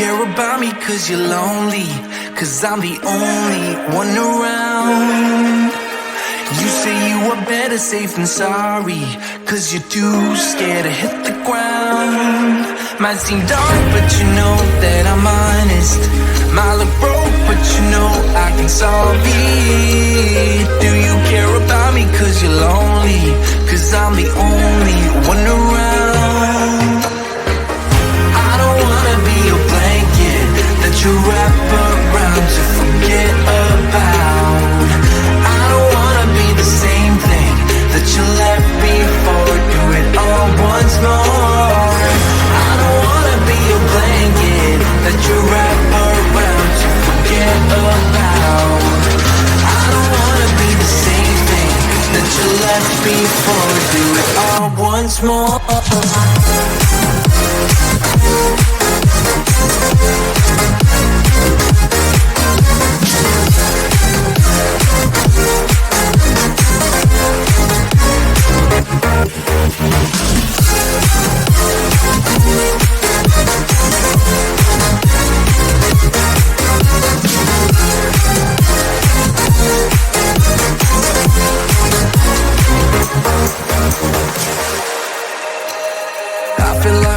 care about me cause you're lonely, cause I'm the only one around. You say you are better safe than sorry, cause you're too scared to hit the ground. Might seem dark but you know that I'm honest. Might look broke but you know I can solve it. Do you care about me cause you're lonely, cause I'm the only one around. I don't wanna be a blanket that you wrap around to forget about. I don't wanna be the same thing that you left before. Do it all once more. I don't wanna be a blanket that you wrap around to forget about. I don't wanna be the same thing that you left before. Do it all once more.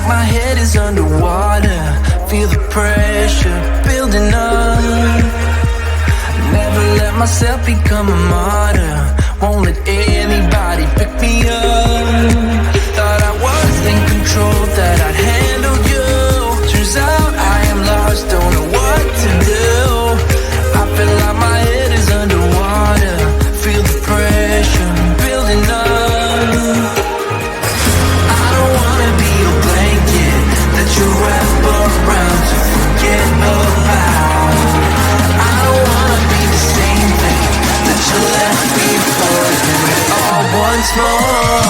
My head is underwater, feel the pressure building up. Never let myself become a martyr, won't let anybody pick me up. Thought I was in control, that I'd handle you. Turns out I am lost, don't know what to do. I feel like my head is underwater, feel the pressure building up. I don't wanna be a blanket that you wrap around to forget about. I don't wanna be the same thing that you left before. Do it all once more.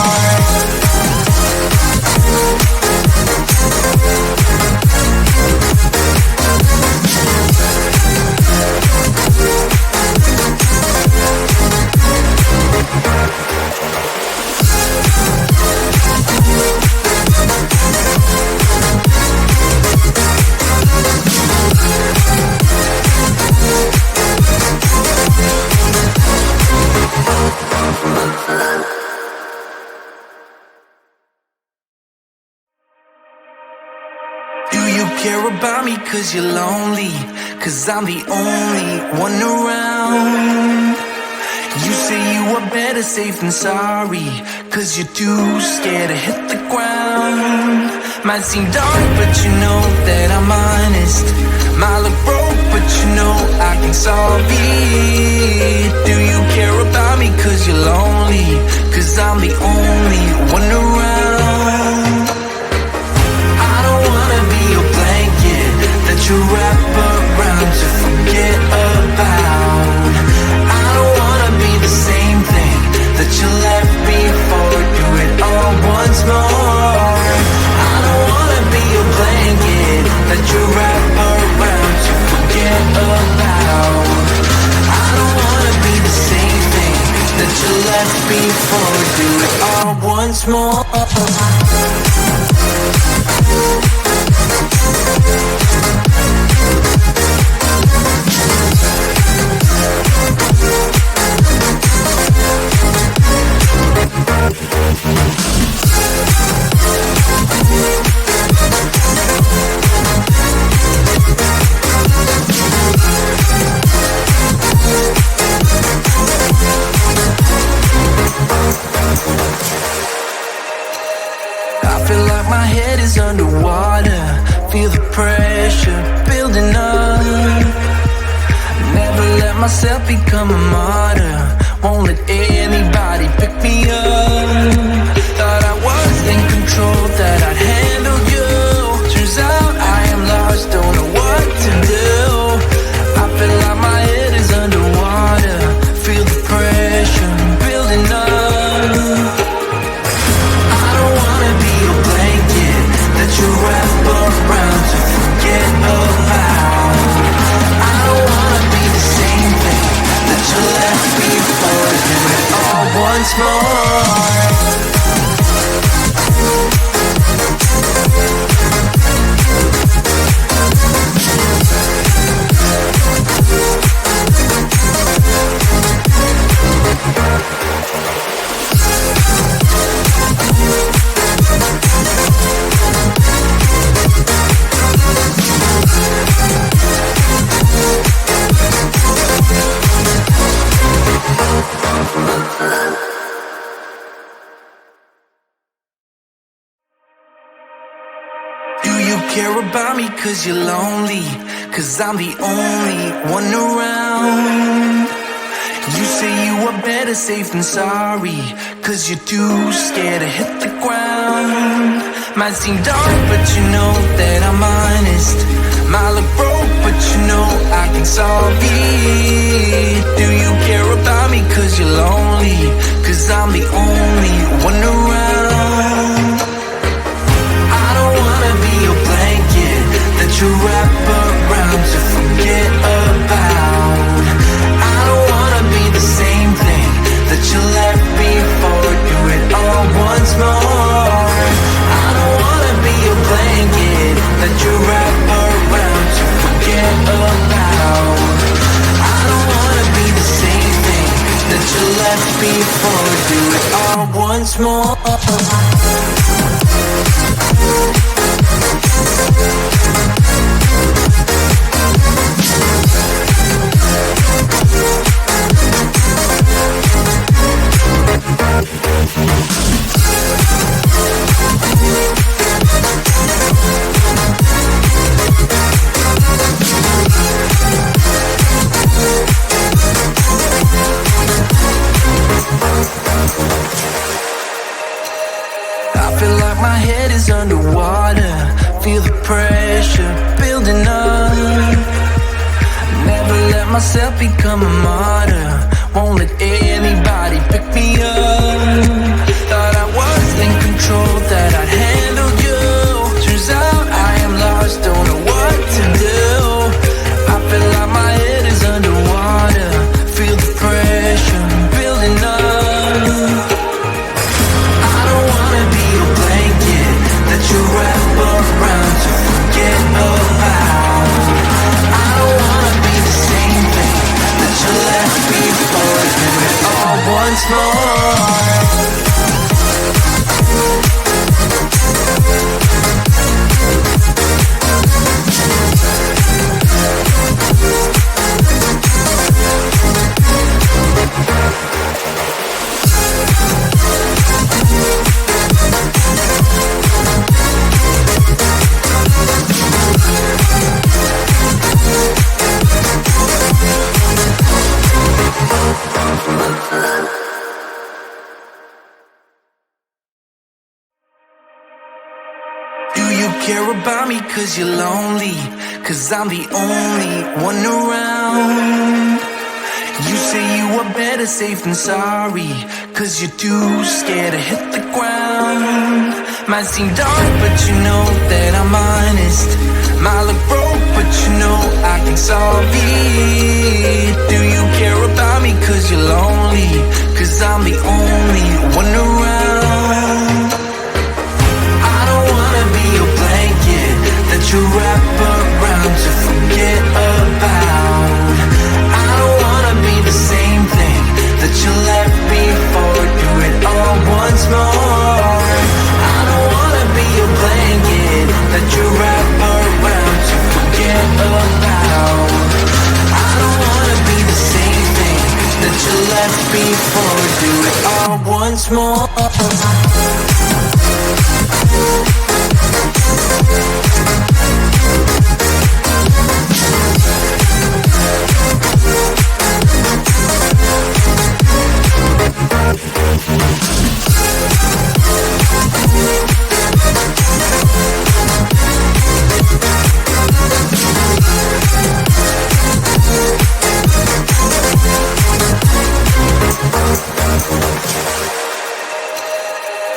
Care about me cause you're lonely, cause I'm the only one around. You say you are better safe than sorry, cause you're too scared to hit the ground. Might seem dark but you know that I'm honest. Might look broke but you know I can solve it. Do you care about me cause you're lonely, cause I'm the only one around. I don't wanna be a blanket that you wrap around to forget about. I don't wanna be the same thing that you left before. Do it all once more. I don't wanna be a blanket that you wrap around to forget about. I don't wanna be the same thing that you left before. Do it all once more. My head is underwater, feel the pressure building up. Never let myself become a martyr, won't let anybody pick me up. Thought I was in control, that I'd handle you. Turns out I am lost, don't know what to do. I feel like my head is underwater, feel the pressure building up. I don't wanna be a blanket that you wrap around to forget about. I don't wanna be the same thing that you left before. Do it all Do you care about me cause you're lonely? Cause I'm the only one around. You say you are better safe than sorry, cause you're too scared to hit the ground. Might seem dark but you know that I'm honest. Might look broke but you know I can solve it. Do you care about me cause you're lonely? Cause I'm the only one around. I don't wanna be your blanket that you wrap around to forget about. I don't wanna be the same thing that you left before. Do it all once more. I don't wanna be your blanket that you wrap around to forget about. I don't wanna be the same thing that you left before. Do it all once more. I feel like my head is underwater. Feel the pressure building up. Never let myself become a martyr. Won't let anybody pick me up. Thought I was in control, that I'd handle you. Turns out I am lost, don't know what to do. I feel like my head is underwater. Feel the pressure building up. I don't wanna be your blanket that you wrap around to forget about. I don't wanna be the same thing that you left before. Do it all once more. Do you care about me cause you're lonely? Cause I'm the only one around. You say you are better safe than sorry, cause you're too scared to hit the ground. Might seem dark but you know that I'm honest. Might look broke but you know I can solve it. Do you care about me cause you're lonely? Cause I'm the only one around. I don't wanna be your blanket that you wrap around to forget about. I don't wanna be the same thing that you left before. Do it all once more. I don't wanna be your blanket that you wrap around to forget about. I don't wanna be the same thing that you left before. Do it all once more.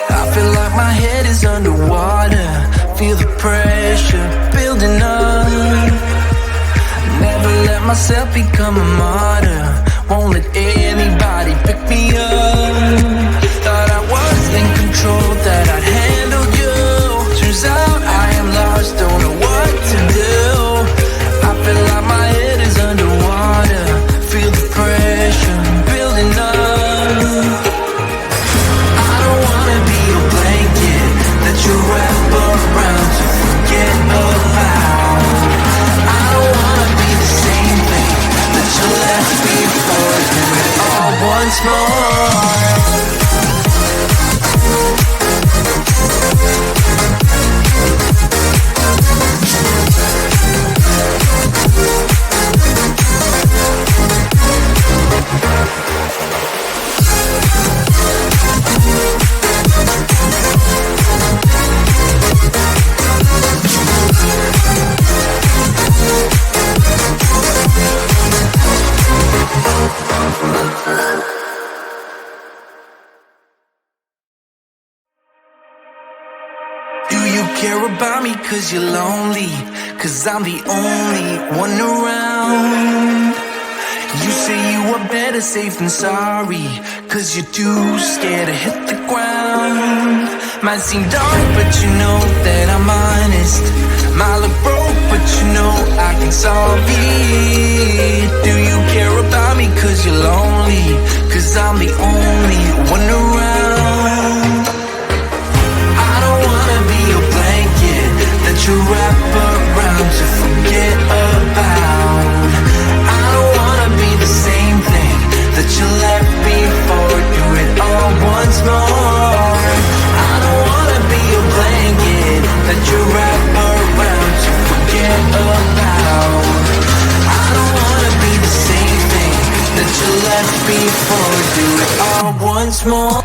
I feel like my head is underwater. Feel the pressure building up. Never let myself become a martyr. Won't let anybody pick me up. Thought I was in control, that I'd handle you. Turns out I am lost, don't know what to do. I feel like my head is underwater. Feel the pressure building up. I don't wanna be your blanket that you wrap around to forget about. I don't wanna be the same thing that you left before. Do it all once more. about me cause you're lonely, cause I'm the only one around. You say you are better safe than sorry, cause you're too scared to hit the ground. Might seem dark, but you know that I'm honest. Might look broke, but you know I can solve it. Do you care about me cause you're lonely, cause I'm the only one around. I don't wanna be your blanket that you wrap around to forget about. I don't wanna be the same thing that you left before. Do it all once more. I don't wanna be your blanket that you wrap around to forget about. I don't wanna be the same thing that you left before. Do it all once more.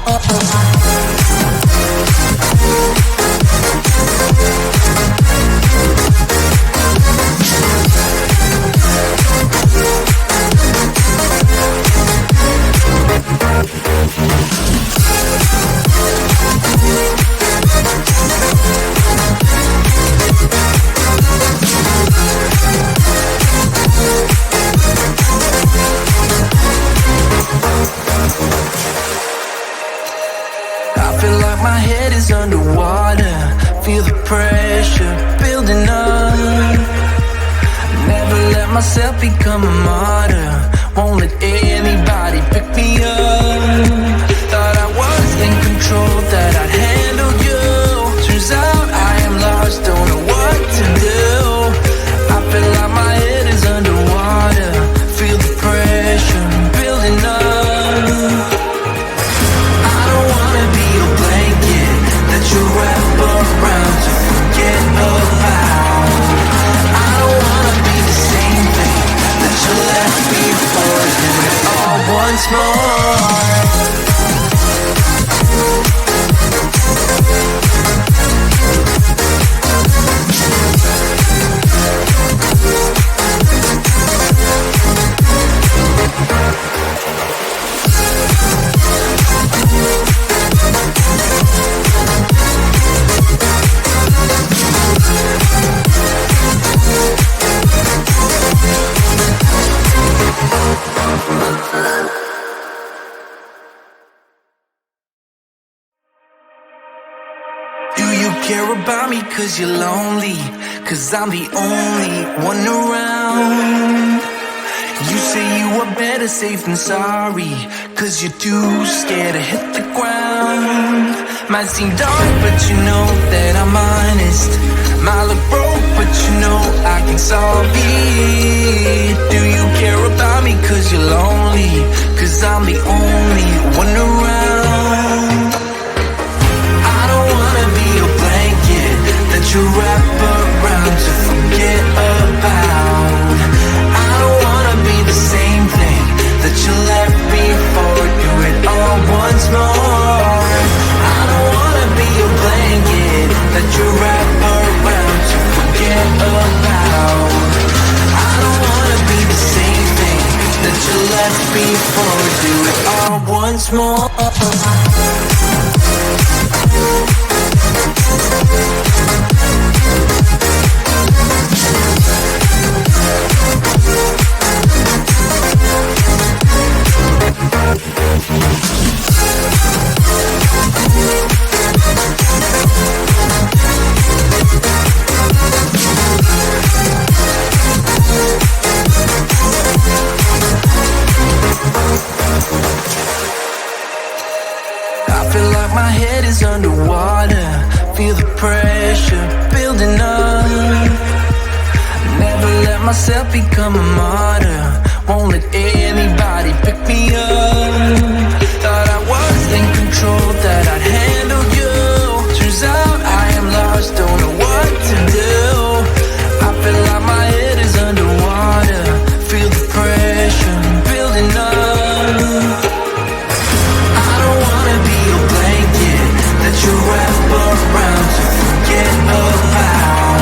My head is underwater, feel the pressure building up. Never let myself become a martyr, won't let anybody pick me up. Thought I was in control, that I'd handle you. Turns out I am lost, don't know what to do. I feel like my head is underwater, feel the pressure building up. I don't wanna be your blanket that you wrap around to forget about. I don't wanna be the same thing that you left before. Do it all once more. Do you care about me cause you're lonely, cause I'm the only one around. You say you are better safe than sorry, cause you're too scared to hit the ground. Might seem dark, but you know that I'm honest. Might look broke, but you know I can solve it. Do you care about me cause you're lonely, cause I'm the only one around. I don't wanna be your blanket that you wrap around to forget about. I don't wanna be the same thing that you left before. Do it all once more. I don't wanna be your blanket that you wrap around to forget about. I don't wanna be the same thing that you left before. Do it all once more. I feel like my head is underwater, feel the pressure building up. Never let myself become a martyr, won't let anybody pick me up. Thought I was in control, that I'd handle you. Turns out I am lost, don't know what to do. I feel like my head is underwater, feel the pressure building up. I don't wanna be your blanket that you wrap around to forget about.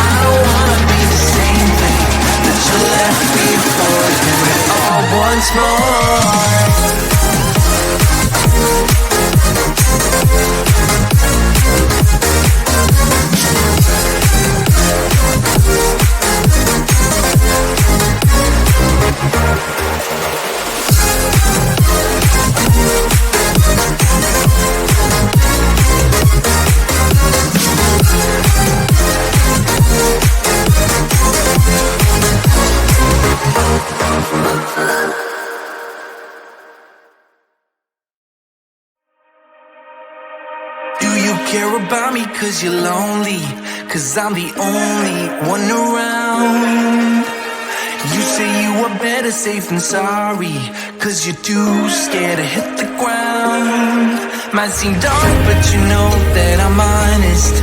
I don't wanna be the same thing that you left before. Do it all once more. about me cause you're lonely, cause I'm the only one around. You say you are better safe than sorry, cause you're too scared to hit the ground. Might seem dark, but you know that I'm honest.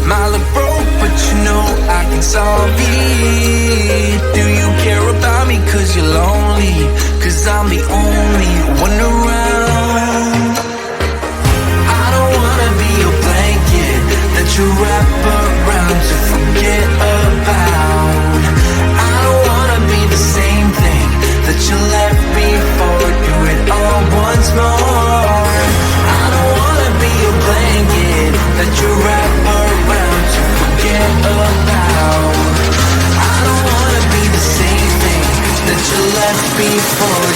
Might look broke, but you know I can solve it. Do you care about me cause you're lonely, cause I'm the only one around. I don't wanna be your blanket that you wrap around to forget about. I don't wanna be the same thing that you left before. Do it all once more. I don't wanna be your blanket that you wrap around to forget about. I don't wanna be the same thing that you left before.